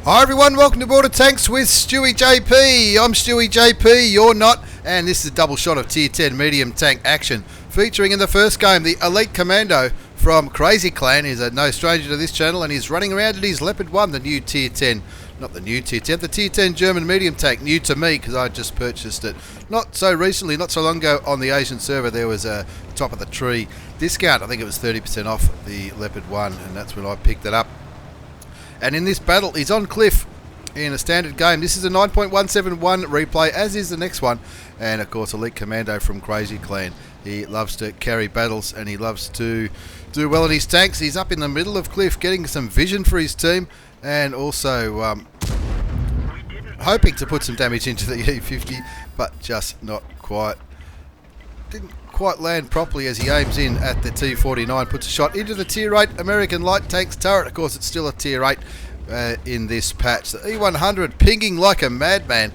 Hi everyone, welcome to Border Tanks with stewiejp. I'm stewiejp, you're not, and this is a double shot of Tier 10 medium tank action. Featuring in the first game, the Elite Commando from Crazy Clan. He's no stranger to this channel and he's running around in his Leopard 1, the new Tier 10. Not the new Tier 10, the Tier 10 German medium tank, new to me because I just purchased it not so recently, not so long ago on the Asian server. There was a top of the tree discount, I think it was 30% off the Leopard 1, and that's when I picked it up. And in this battle, he's on Cliff in a standard game. This is a 9.171 replay, as is the next one. And of course, Elite Commando from Crazy Clan. He loves to carry battles and he loves to do well in his tanks. He's up in the middle of Cliff getting some vision for his team and also hoping to put some damage into the E50, but just not quite. Didn't quite land properly as he aims in at the T49, puts a shot into the Tier 8 American light tanks turret. Of course, it's still a Tier 8 in this patch. The E100 pinging like a madman,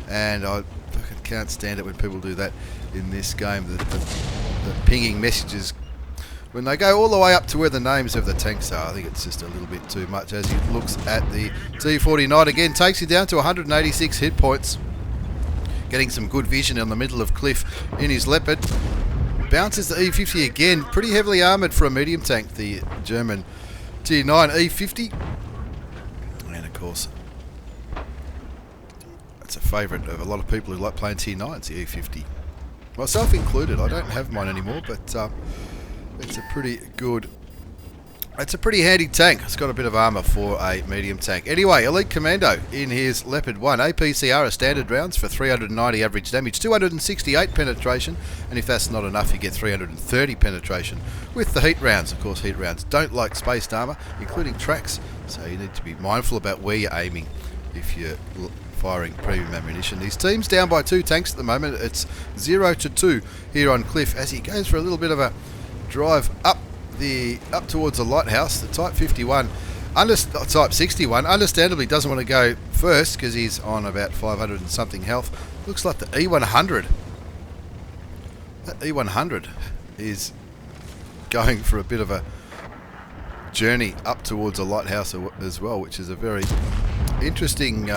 and I fucking can't stand it when people do that in this game. The pinging messages, when they go all the way up to where the names of the tanks are, I think it's just a little bit too much. As he looks at the T49 again, takes him down to 186 hit points. Getting some good vision on the middle of Cliff in his Leopard. Bounces the E50 again, pretty heavily armoured for a medium tank, the German Tier 9 E50. And of course, it's a favourite of a lot of people who like playing Tier 9s, the E50. Myself included. I don't have mine anymore, but it's a pretty good... It's a pretty handy tank. It's got a bit of armour for a medium tank. Anyway, Elite Commando in his Leopard 1. APCR are standard rounds for 390 average damage, 268 penetration, and if that's not enough, you get 330 penetration with the heat rounds. Of course, heat rounds don't like spaced armour, including tracks, so you need to be mindful about where you're aiming if you're firing premium ammunition. These teams down by 2 tanks at the moment. It's 0-2 here on Cliff as he goes for a little bit of a drive up towards the lighthouse. The Type 51, Type 61, understandably doesn't want to go first because he's on about 500 and something health. Looks like the E100. That E100 is going for a bit of a journey up towards the lighthouse as well, which is a very interesting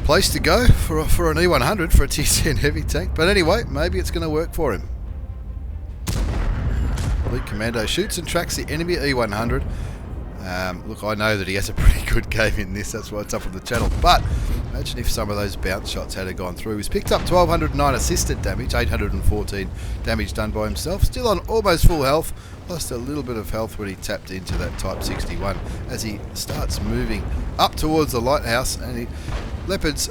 place to go for an E100 for a Tier 10 heavy tank. But anyway, maybe it's going to work for him. Elite Commando shoots and tracks the enemy E100. Look, I know that he has a pretty good game in this, that's why it's up on the channel, but imagine if some of those bounce shots had gone through. He's picked up 1209 assisted damage, 814 damage done by himself, still on almost full health, lost a little bit of health when he tapped into that Type 61 as he starts moving up towards the lighthouse. And Leopards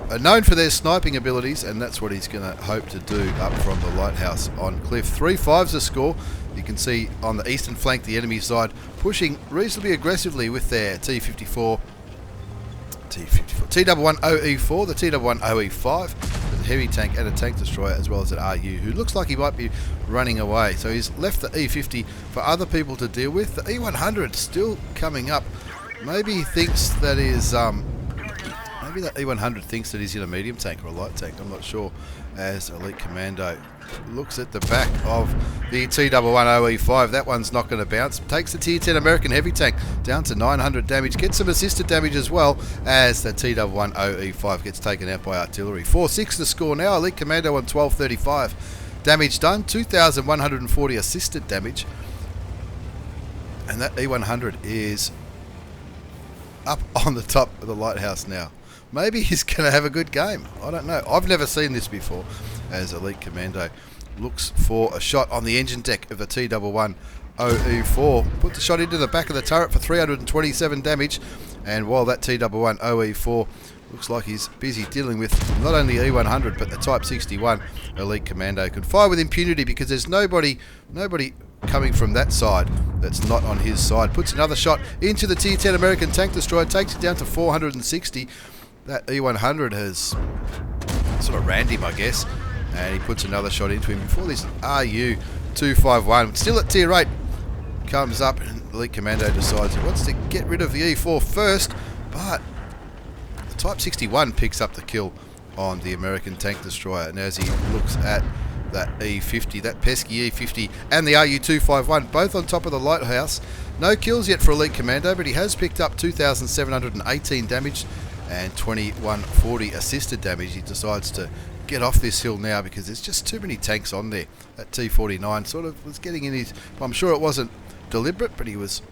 are known for their sniping abilities, and that's what he's going to hope to do up from the lighthouse on Cliff. 3-5's the score. You can see on the eastern flank the enemy side pushing reasonably aggressively with their T11 OE4, the T11 OE5, with a heavy tank and a tank destroyer, as well as an RU who looks like he might be running away. So he's left the E50 for other people to deal with. The E100 still coming up. Maybe he thinks that is maybe that E100 thinks that he's in a medium tank or a light tank, I'm not sure, as Elite Commando looks at the back of the T11 OE5. That one's not going to bounce. Takes the Tier 10 American heavy tank down to 900 damage. Gets some assisted damage as well as the T11 OE5 gets taken out by artillery. 4-6 the score now. Elite Commando on 1235. Damage done. 2,140 assisted damage. And that E100 is up on the top of the lighthouse now. Maybe he's going to have a good game. I don't know. I've never seen this before, as Elite Commando looks for a shot on the engine deck of the T11 OE4. Put the shot into the back of the turret for 327 damage. And while that T11 OE4 looks like he's busy dealing with not only E100 but the Type 61, Elite Commando can fire with impunity because there's nobody coming from that side that's not on his side. Puts another shot into the Tier 10 American tank destroyer, takes it down to 460. That E100 has sort of rammed him, I guess, and he puts another shot into him before this RU-251, still at Tier 8, comes up, and Elite Commando decides he wants to get rid of the E4 first, but the Type 61 picks up the kill on the American tank destroyer, and as he looks at that E50, that pesky E50, and the RU251, both on top of the lighthouse. No kills yet for Elite Commando, but he has picked up 2,718 damage and 2140 assisted damage. He decides to get off this hill now because there's just too many tanks on there. That T49 sort of was getting in his... I'm sure it wasn't deliberate, but he was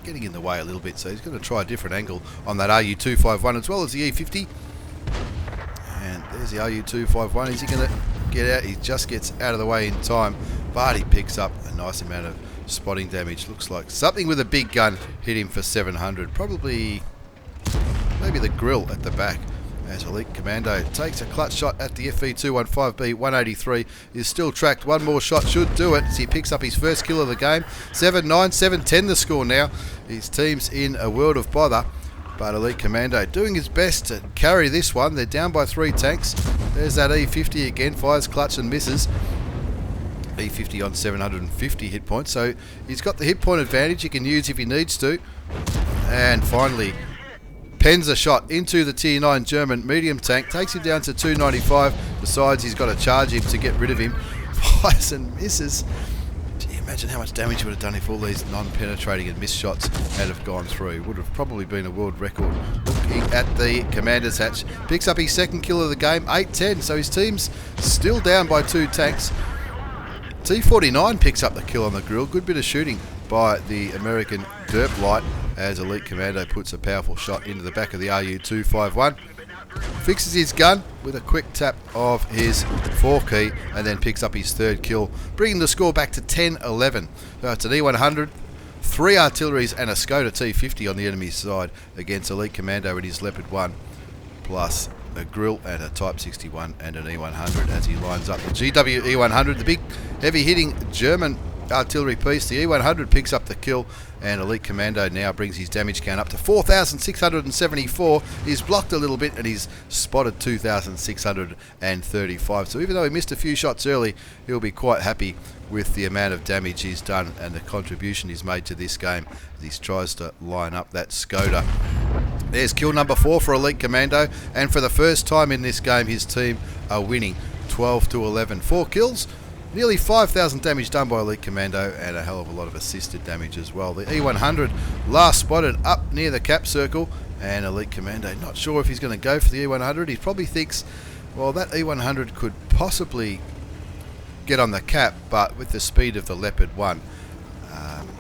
getting in the way a little bit, so he's going to try a different angle on that RU251 as well as the E50. And there's the RU251. Is he going to get out? He just gets out of the way in time, but he picks up a nice amount of spotting damage. Looks like something with a big gun hit him for 700. Probably maybe the grill at the back. As Elite Commando takes a clutch shot at the FV215B, 183 is still tracked. One more shot should do it as he picks up his first kill of the game. 7-9, 7-10 the score now. His team's in a world of bother, but Elite Commando doing his best to carry this one. They're down by 3 tanks. There's that E50 again, fires clutch and misses. E50 on 750 hit points, so he's got the hit point advantage he can use if he needs to. And finally pens a shot into the Tier 9 German medium tank, takes him down to 295, decides he's got to charge him to get rid of him. Fires and misses. Can you imagine how much damage he would have done if all these non-penetrating and missed shots had have gone through? Would have probably been a world record. Looking at the Commander's hatch, picks up his second kill of the game, 8-10, so his team's still down by 2 tanks. T49 picks up the kill on the grill. Good bit of shooting by the American Derp Light as Elite Commando puts a powerful shot into the back of the RU251. Fixes his gun with a quick tap of his 4 key and then picks up his third kill, bringing the score back to 10-11. So it's an E100, 3 artilleries and a Skoda T50 on the enemy side against Elite Commando in his Leopard 1, plus a grill and a Type 61 and an E100 as he lines up the GW E100, the big heavy hitting German artillery piece. The E100 picks up the kill and Elite Commando now brings his damage count up to 4,674. He's blocked a little bit and he's spotted 2,635. So even though he missed a few shots early, he'll be quite happy with the amount of damage he's done and the contribution he's made to this game as he tries to line up that Skoda. There's kill number 4 for Elite Commando, and for the first time in this game his team are winning 12-11. 4 kills, nearly 5,000 damage done by Elite Commando and a hell of a lot of assisted damage as well. The E100 last spotted up near the cap circle, and Elite Commando not sure if he's going to go for the E100. He probably thinks, well, that E100 could possibly get on the cap, but with the speed of the Leopard 1,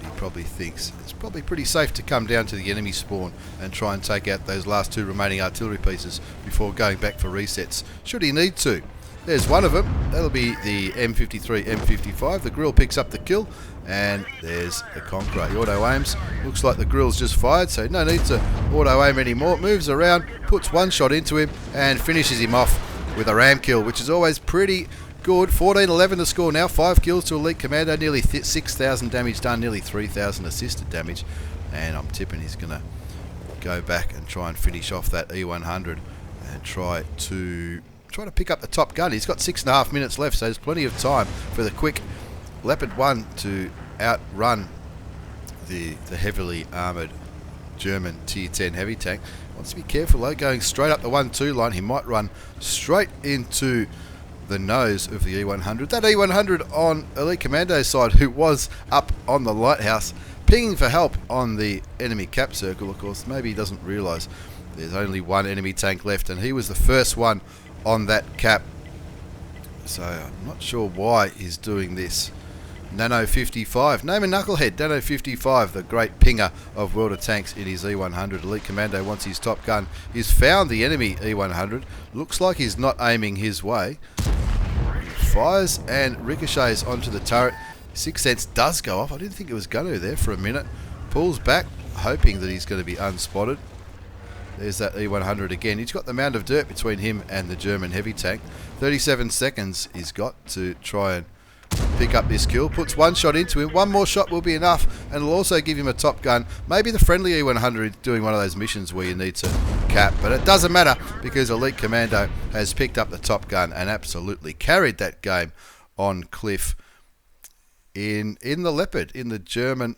he probably thinks it's probably pretty safe to come down to the enemy spawn and try and take out those last 2 remaining artillery pieces before going back for resets, should he need to. There's one of them. That'll be the M53, M55. The grill picks up the kill, and there's the Conqueror. He auto aims. Looks like the grill's just fired, so no need to auto aim anymore. Moves around, puts one shot into him, and finishes him off with a ram kill, which is always pretty good. 14-11 to score now. 5 kills to Elite Commando. Nearly 6,000 damage done. Nearly 3,000 assisted damage. And I'm tipping he's going to go back and try and finish off that E100 and try to pick up the top gun. He's got 6.5 minutes left, so there's plenty of time for the quick Leopard 1 to outrun the heavily armoured German Tier 10 heavy tank. Wants to be careful though, going straight up the 1-2 line. He might run straight into the nose of the E100. That E100 on Elite Commando's side, who was up on the lighthouse pinging for help on the enemy cap circle. Of course, maybe he doesn't realise there's only one enemy tank left, and he was the first one on that cap. So I'm not sure why he's doing this. Nano 55, name a knucklehead. Nano 55, the great pinger of World of Tanks in his E100. Elite Commando wants his top gun. He's found the enemy E100. Looks like he's not aiming his way. Fires and ricochets onto the turret. 6th sense does go off. I didn't think it was going to there for a minute. Pulls back, hoping that he's going to be unspotted. There's that E100 again. He's got the mound of dirt between him and the German heavy tank. 37 seconds he's got to try and pick up this kill. Puts one shot into him. One more shot will be enough, and will also give him a top gun. Maybe the friendly E100 is doing one of those missions where you need to cap, but it doesn't matter because Elite Commando has picked up the top gun and absolutely carried that game on Cliff in the Leopard, in the German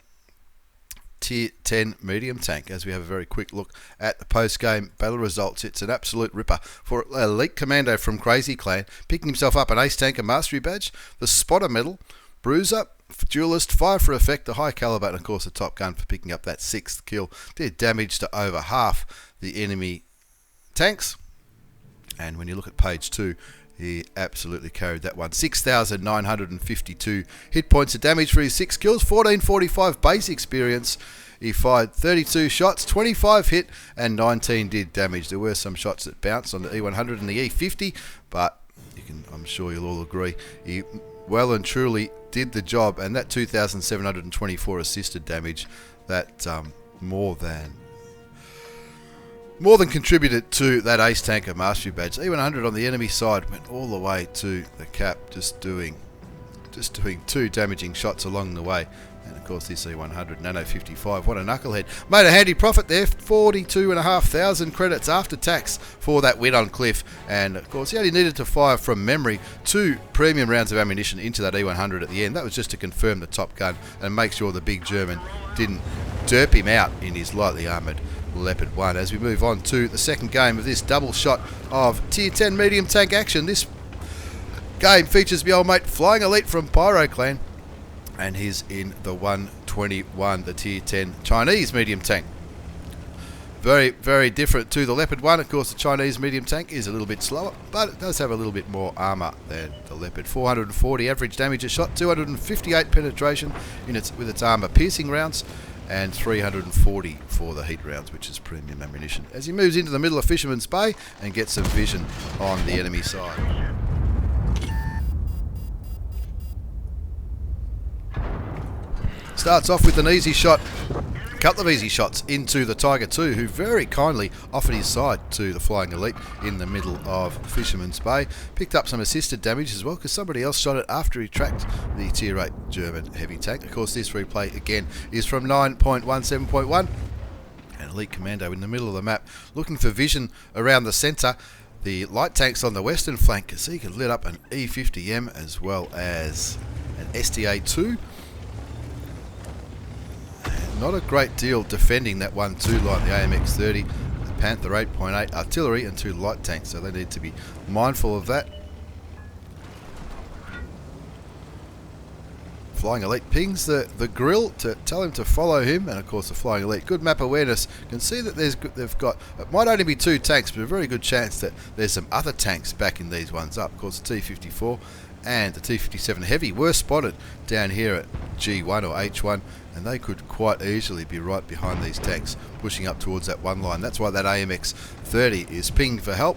Tier 10 medium tank as we have a very quick look at the post-game battle results. It's an absolute ripper for Elite Commando from Crazy Clan, picking himself up an Ace Tanker Mastery Badge, the Spotter Medal, Bruiser, Duelist, Fire for Effect, the High Caliber, and of course the Top Gun for picking up that 6th kill. Did damage to over half the enemy tanks. And when you look at page 2, he absolutely carried that one. 6,952 hit points of damage for his 6 kills, 1445 base experience. He fired 32 shots, 25 hit, and 19 did damage. There were some shots that bounced on the E100 and the E50, but I'm sure you'll all agree, he well and truly did the job. And that 2,724 assisted damage, that more than contributed to that Ace Tanker Mastery Badge. E100 on the enemy side went all the way to the cap, just doing 2 damaging shots along the way. And of course this E100 Nano 55, what a knucklehead. Made a handy profit there, 42,500 credits after tax for that win on Cliff. And of course he only needed to fire from memory 2 premium rounds of ammunition into that E100 at the end. That was just to confirm the Top Gun and make sure the big German didn't derp him out in his lightly armoured Leopard 1. As we move on to the second game of this double shot of Tier 10 medium tank action. This game features my old mate Flying Elite from Pyro Clan, and he's in the 121, the Tier 10 Chinese medium tank. Very, very different to the Leopard 1. Of course, the Chinese medium tank is a little bit slower, but it does have a little bit more armour than the Leopard. 440 average damage a shot, 258 penetration with its armour piercing rounds, and 340 for the heat rounds, which is premium ammunition. As he moves into the middle of Fisherman's Bay and gets some vision on the enemy side. Starts off with an easy shot, a couple of easy shots into the Tiger 2, who very kindly offered his side to the Flying Elite in the middle of Fisherman's Bay. Picked up some assisted damage as well, because somebody else shot it after he tracked the Tier 8 German heavy tank. Of course, this replay again is from 9.17.1. And Elite Commando in the middle of the map, looking for vision around the centre. The light tanks on the western flank, so he can lit up an E50M as well as an STA-2. Not a great deal defending that 1-2 line, the AMX-30, the Panther 8.8 artillery and 2 light tanks, so they need to be mindful of that. Flying Elite pings the grill to tell him to follow him, and of course the Flying Elite, good map awareness, can see that they've got, it might only be 2 tanks, but a very good chance that there's some other tanks backing these ones up. Of course the T-54 and the T-57 Heavy were spotted down here at G1 or H1, and they could quite easily be right behind these tanks, pushing up towards that one line. That's why that AMX-30 is pinged for help.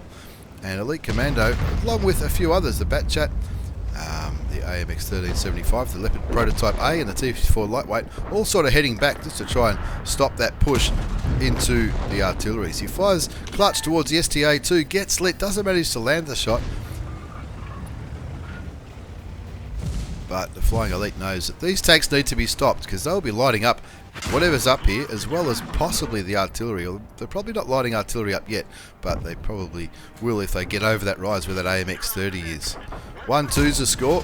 And Elite Commando, along with a few others, the Batchat, the AMX-1375, the Leopard Prototype A, and the T-54 Lightweight, all sort of heading back just to try and stop that push into the artillery. So he fires clutch towards the STA-2, gets lit, doesn't manage to land the shot. But the Flying Elite knows that these tanks need to be stopped, because they'll be lighting up whatever's up here, as well as possibly the artillery. They're probably not lighting artillery up yet, but they probably will if they get over that rise where that AMX-30 is. 1-2's the score.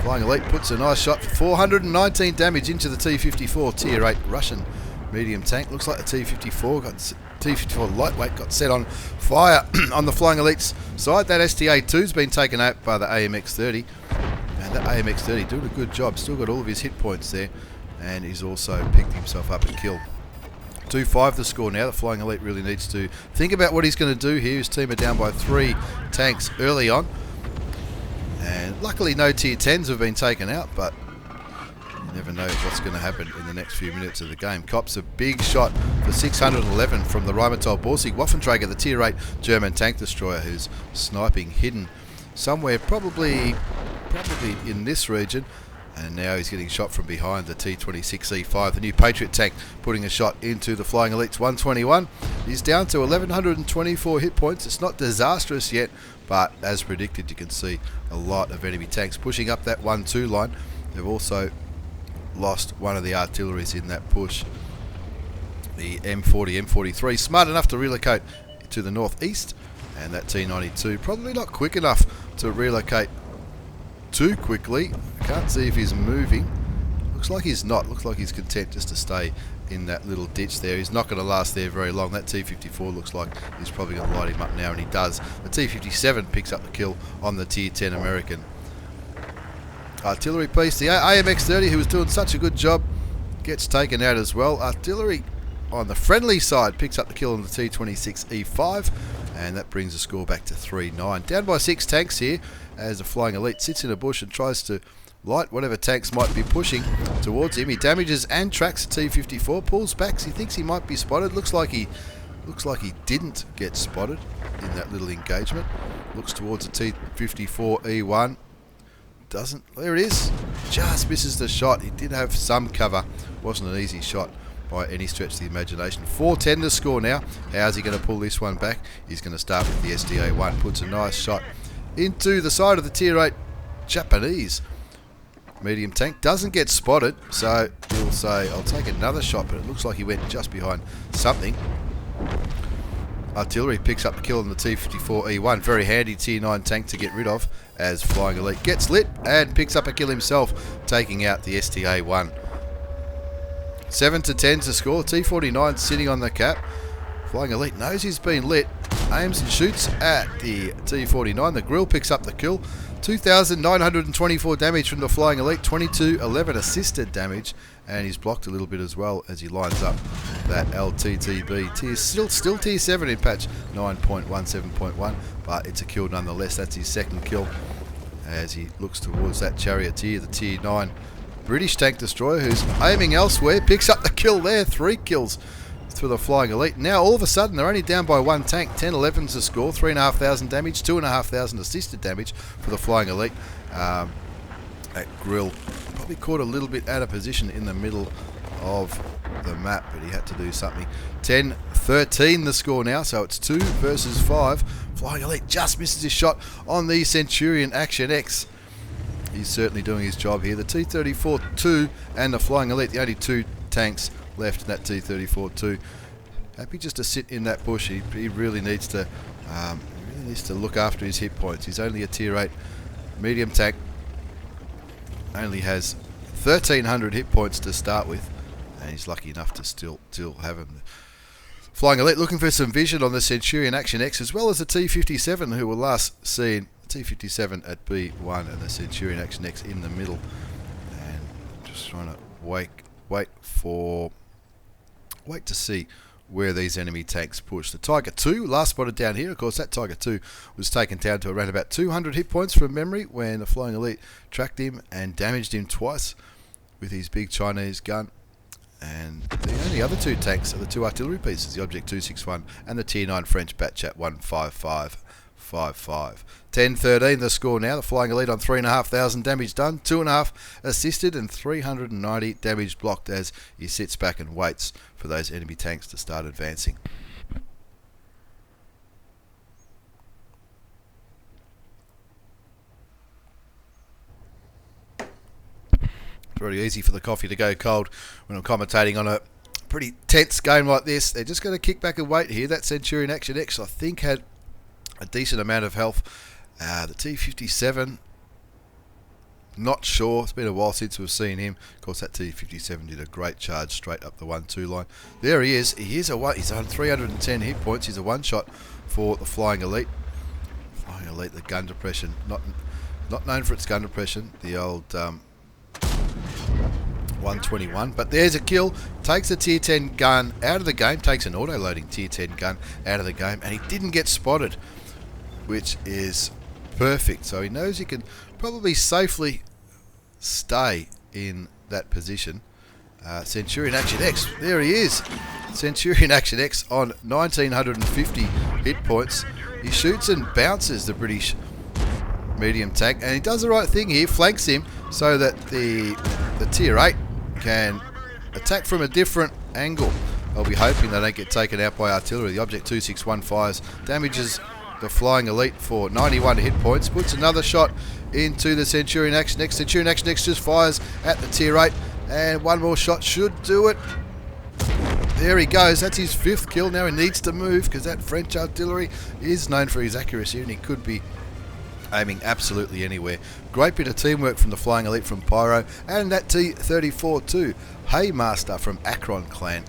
Flying Elite puts a nice shot for 419 damage into the T-54 Tier 8 Russian medium tank. Looks like the T-54 Lightweight got set on fire on the Flying Elite's side. That STA-2's been taken out by the AMX-30. And that AMX-30 doing a good job, still got all of his hit points there, and he's also picked himself up a kill. 2-5 the score now. The Flying Elite really needs to think about what he's going to do here. His team are down by 3 tanks early on, and luckily no Tier 10s have been taken out, but you never know what's going to happen in the next few minutes of the game. Cops a big shot for 611 from the Rheinmetall Borsig Waffenträger, the Tier 8 German tank destroyer, who's sniping hidden somewhere probably in this region. And now he's getting shot from behind the T-26E5, the new Patriot tank, putting a shot into the Flying Elite's 121. He's down to 1,124 hit points. It's not disastrous yet, but as predicted, you can see a lot of enemy tanks pushing up that 1-2 line. They've also lost one of the artilleries in that push. The M40, M43, smart enough to relocate to the northeast, and that T-92 probably not quick enough to relocate too quickly. I can't see if he's moving. Looks like he's not. Looks like he's content just to stay in that little ditch there. He's not going to last there very long. That T-54 looks like he's probably going to light him up now, and he does. The T-57 picks up the kill on the Tier 10 American. Artillery piece, the AMX-30, who was doing such a good job, gets taken out as well. Artillery on the friendly side picks up the kill on the T-26E5, and that brings the score back to 3-9. Down by 6 tanks here, as the Flying Elite sits in a bush and tries to light whatever tanks might be pushing towards him. He damages and tracks the T-54, pulls back. He thinks he might be spotted. Looks like he didn't get spotted in that little engagement. Looks towards the T-54E1. Doesn't. There it is. Just misses the shot. He did have some cover. Wasn't an easy shot by any stretch of the imagination. 4-10 to score now. How's he going to pull this one back? He's going to start with the SDA-1. Puts a nice shot into the side of the Tier 8 Japanese medium tank. Doesn't get spotted, so he'll say, I'll take another shot, but it looks like he went just behind something. Artillery picks up the kill on the T-54E1. Very handy Tier 9 tank to get rid of, as Flying Elite gets lit and picks up a kill himself, taking out the STA-1. 7-10 to score. T-49 sitting on the cap. Flying Elite knows he's been lit, aims and shoots at the T-49. The grill picks up the kill. 2,924 damage from the Flying Elite, 2211 assisted damage, and he's blocked a little bit as well as he lines up that LTTB. Still Tier 7 in patch 9.17.1, but it's a kill nonetheless. That's his second kill as he looks towards that Charioteer, the Tier 9 British tank destroyer, who's aiming elsewhere. Picks up the kill there, 3 kills for the Flying Elite. Now all of a sudden they're only down by 1 tank. 10-11 to score, 3,500 damage, 2,500 assisted damage for the Flying Elite. That grill probably caught a little bit out of position in the middle of the map, but he had to do something. 10-13 the score now, so it's 2 versus 5. Flying Elite just misses his shot on the Centurion Action X. He's certainly doing his job here. The T-34-2 and the Flying Elite, the only 2 tanks left in that T-34-2. Happy just to sit in that bush. He really needs to look after his hit points. He's only a Tier 8 medium tank. Only has 1,300 hit points to start with, and he's lucky enough to still have him. Flying Elite looking for some vision on the Centurion Action X, as well as the T-57, who were last seen. T-57 at B1 and the Centurion Action X in the middle. And just trying to wait to see where these enemy tanks push. The Tiger 2 last spotted down here. Of course, that Tiger 2 was taken down to around about 200 hit points from memory when the Flying Elite tracked him and damaged him twice with his big Chinese gun. And the only other 2 tanks are the 2 artillery pieces, the Object 261 and the Tier 9 French Batchat 15555. 10-13 the score now. The Flying Elite on 3,500 damage done, 2.5 assisted and 390 damage blocked as he sits back and waits for those enemy tanks to start advancing. Very easy for the coffee to go cold when I'm commentating on a pretty tense game like this. They're just going to kick back and wait here. That Centurion Action X, I think, had a decent amount of health. The T-57, not sure. It's been a while since we've seen him. Of course, that T-57 did a great charge straight up the 1-2 line. There he is. He's on 310 hit points. He's a one-shot for the Flying Elite. Flying Elite, the gun depression, not known for its gun depression. The old 121, but there's a kill. Takes the Tier 10 gun out of the game. Takes an auto-loading Tier 10 gun out of the game, and he didn't get spotted, which is perfect. So he knows he can probably safely stay in that position. Centurion Action X, there he is. Centurion Action X on 1,950 hit points. He shoots and bounces the British medium tank, and he does the right thing here, flanks him so that the Tier 8 can attack from a different angle. I'll be hoping they don't get taken out by artillery. The Object 261 fires, damages the Flying Elite for 91 hit points, puts another shot into the Centurion Action X. Centurion Action X just fires at the Tier 8, and one more shot should do it. There he goes. That's his 5th kill. Now he needs to move because that French artillery is known for his accuracy, and he could be aiming absolutely anywhere. Great bit of teamwork from the Flying Elite from Pyro, and that T-34 too. Haymaster from Akron clan.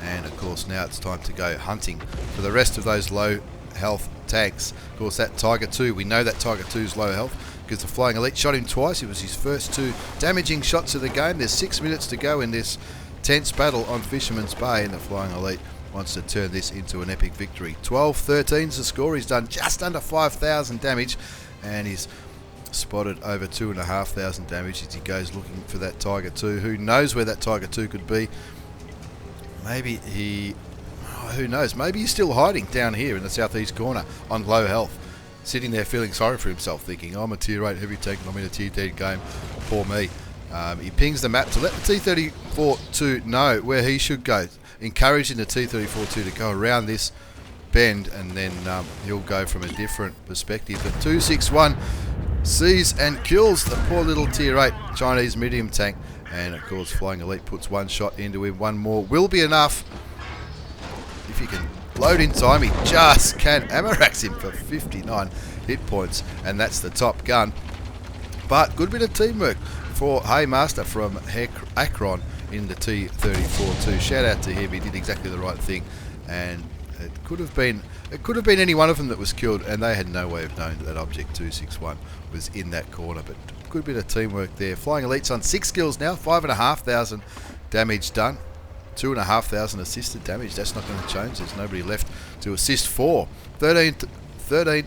And of course now it's time to go hunting for the rest of those low health tanks. Of course that Tiger 2, we know that Tiger 2's low health because the Flying Elite shot him twice. It was his first 2 damaging shots of the game. There's 6 minutes to go in this tense battle on Fisherman's Bay, and the Flying Elite wants to turn this into an epic victory. 12-13's the score. He's done just under 5,000 damage, and he's spotted over 2,500 damage as he goes looking for that Tiger 2. Who knows where that Tiger 2 could be? Maybe he... who knows? Maybe he's still hiding down here in the southeast corner on low health, sitting there feeling sorry for himself, thinking, I'm a tier 8 heavy tank and I'm in a tier 10 game. Poor me. He pings the map to let the T-34-2 know where he should go, encouraging the T-34-2 to go around this bend, and then he'll go from a different perspective. But 261 sees and kills the poor little tier 8 Chinese medium tank, and of course Flying Elite puts 1 shot into him. 1 more will be enough. If he can load in time, he just can ammo-racks him for 59 hit points, and that's the top gun. But good bit of teamwork for Haymaster from Akron in the T-34 too. Shout out to him, he did exactly the right thing, and it could have been any one of them that was killed, and they had no way of knowing that that Object 261 was in that corner. But good bit of teamwork there. Flying Elite's on 6 kills now, 5,500 damage done. 2,500 assisted damage. That's not going to change. There's nobody left to assist for. 13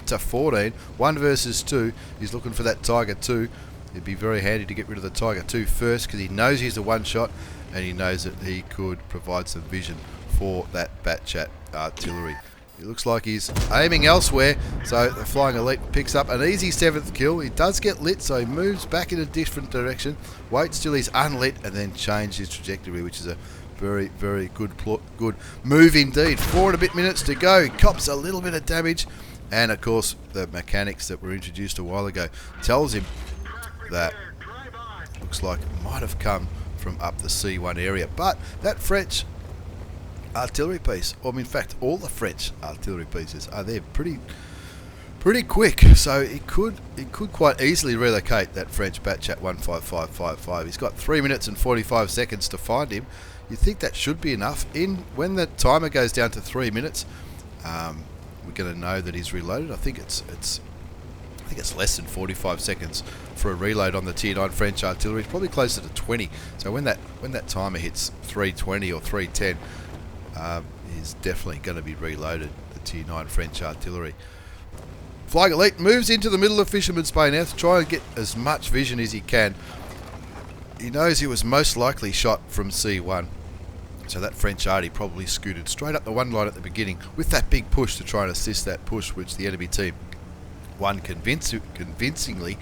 to 14. 1 versus 2. He's looking for that Tiger 2. It'd be very handy to get rid of the Tiger 2 first, because he knows he's a 1-shot, and he knows that he could provide some vision for that Batchat artillery. It looks like he's aiming elsewhere, so the Flying Elite picks up an easy 7th kill. He does get lit, so he moves back in a different direction, waits till he's unlit, and then changes his trajectory, which is a very, very good move indeed. 4 and a bit minutes to go. He cops a little bit of damage, and of course the mechanics that were introduced a while ago tells him that looks like it might have come from up the C1 area. But that French artillery piece, or in fact all the French artillery pieces, are there pretty quick, so it could quite easily relocate that French Batchat 15555. He's got 3 minutes and 45 seconds to find him. You think that should be enough. When the timer goes down to 3 minutes, we're going to know that he's reloaded. I think it's less than 45 seconds for a reload on the tier 9 French artillery. It's probably closer to 20. So when that timer hits 3:20 or 3:10, he's definitely going to be reloaded, the tier 9 French artillery. Flying Elite moves into the middle of Fisherman's Bay now to try and get as much vision as he can. He knows he was most likely shot from C1, so that French arty probably scooted straight up the 1 line at the beginning with that big push to try and assist that push which the enemy team won convincingly,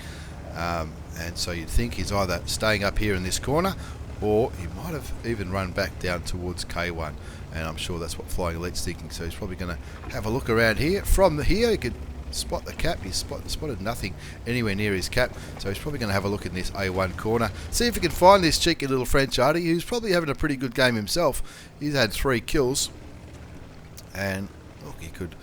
and so you'd think he's either staying up here in this corner, or he might have even run back down towards K1, and I'm sure that's what Flying Elite's thinking. So he's probably going to have a look around here. From here he could spot the cap. He's spotted nothing anywhere near his cap, so he's probably going to have a look in this A1 corner, see if he can find this cheeky little French arty who's probably having a pretty good game himself. He's had 3 kills, and look, it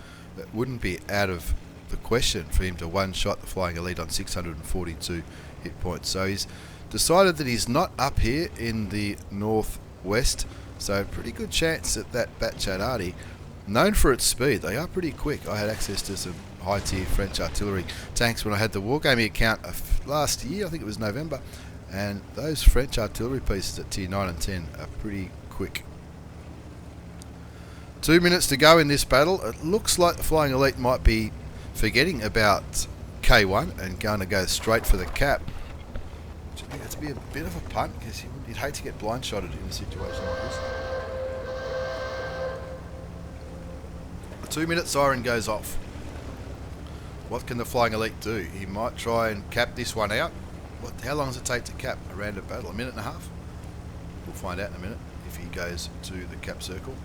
wouldn't be out of the question for him to 1-shot the Flying Elite on 642 hit points. So he's decided that he's not up here in the northwest, so pretty good chance that that Batchat arty, known for its speed, they are pretty quick. I had access to some high tier French artillery tanks when I had the Wargaming account last year, I think it was November, and those French artillery pieces at tier 9 and 10 are pretty quick. 2 minutes to go in this battle. It looks like the Flying Elite might be forgetting about K1 and going to go straight for the cap. Which I think that's to be a bit of a punt, because you'd hate to get blind-shotted in a situation like this. The 2-minute siren goes off. What can the Flying Elite do? He might try and cap this one out. How long does it take to cap a random battle? A minute and a half? We'll find out in a minute if he goes to the cap circle.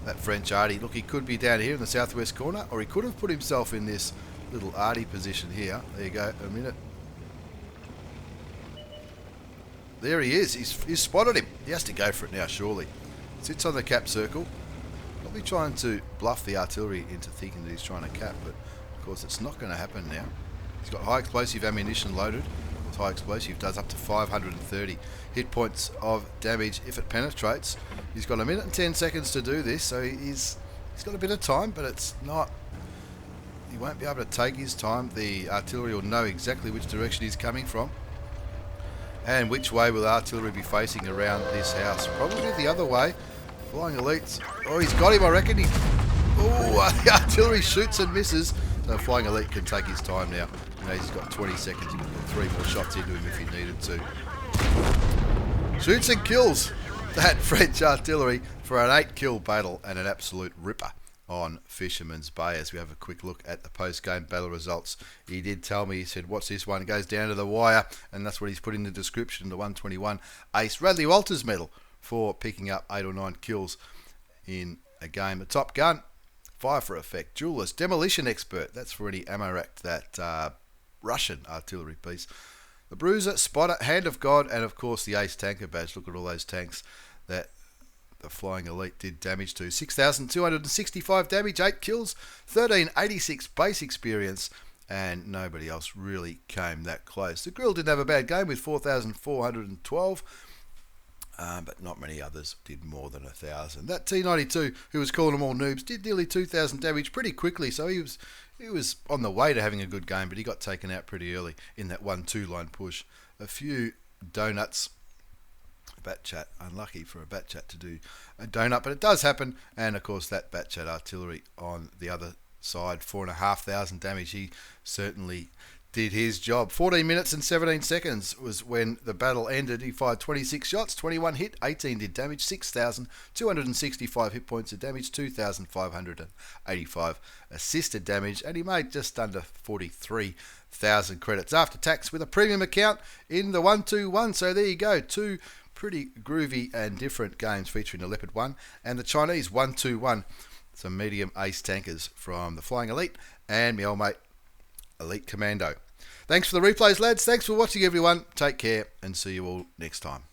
That French arty, look, he could be down here in the southwest corner, or he could have put himself in this little arty position here. There you go, a minute. There he is. He's spotted him. He has to go for it now, surely. Sits on the cap circle. Probably trying to bluff the artillery into thinking that he's trying to cap, but Of course, it's not going to happen now. He's got high explosive ammunition loaded. High explosive does up to 530 hit points of damage if it penetrates. He's got 1 minute and 10 seconds to do this, so he's got a bit of time, but it's not. He won't be able to take his time. The artillery will know exactly which direction he's coming from, and which way will the artillery be facing around this house. Probably the other way. Flying Elites. Oh, he's got him, I reckon. The artillery shoots and misses. So Flying Elite can take his time now. You know, he's got 20 seconds. He can put 3 more shots into him if he needed to. Shoots and kills that French artillery for an 8-kill battle and an absolute ripper on Fisherman's Bay. As we have a quick look at the post-game battle results, he did tell me, he said, what's this one? It goes down to the wire, and that's what he's put in the description, the 121 Ace Radley Walters medal for picking up 8 or 9 kills in a game. A Top Gun, Fire for Effect, Duelist, Demolition Expert, that's for any ammo rack, that Russian artillery piece. The Bruiser, Spotter, Hand of God, and of course the Ace Tanker badge. Look at all those tanks that the Flying Elite did damage to. 6,265 damage, 8 kills, 1386 base experience, and nobody else really came that close. The Grill didn't have a bad game with 4,412, but not many others did more than 1,000. That T92, who was calling them all noobs, did nearly 2,000 damage pretty quickly, so he was on the way to having a good game, but he got taken out pretty early in that 1-2 line push. A few donuts. Bat Chat, unlucky for a Bat Chat to do a donut, but it does happen. And of course that Bat Chat artillery on the other side, 4,500 damage. He certainly did his job. 14 minutes and 17 seconds was when the battle ended. He fired 26 shots, 21 hit, 18 did damage, 6,265 hit points of damage, 2,585 assisted damage, and he made just under 43,000 credits after tax with a premium account in the 121. So there you go, 2 pretty groovy and different games featuring the Leopard 1 and the Chinese 121. Some medium ace tankers from the Flying Elite and my old mate Elite Commando. Thanks for the replays, lads. Thanks for watching, everyone. Take care and see you all next time.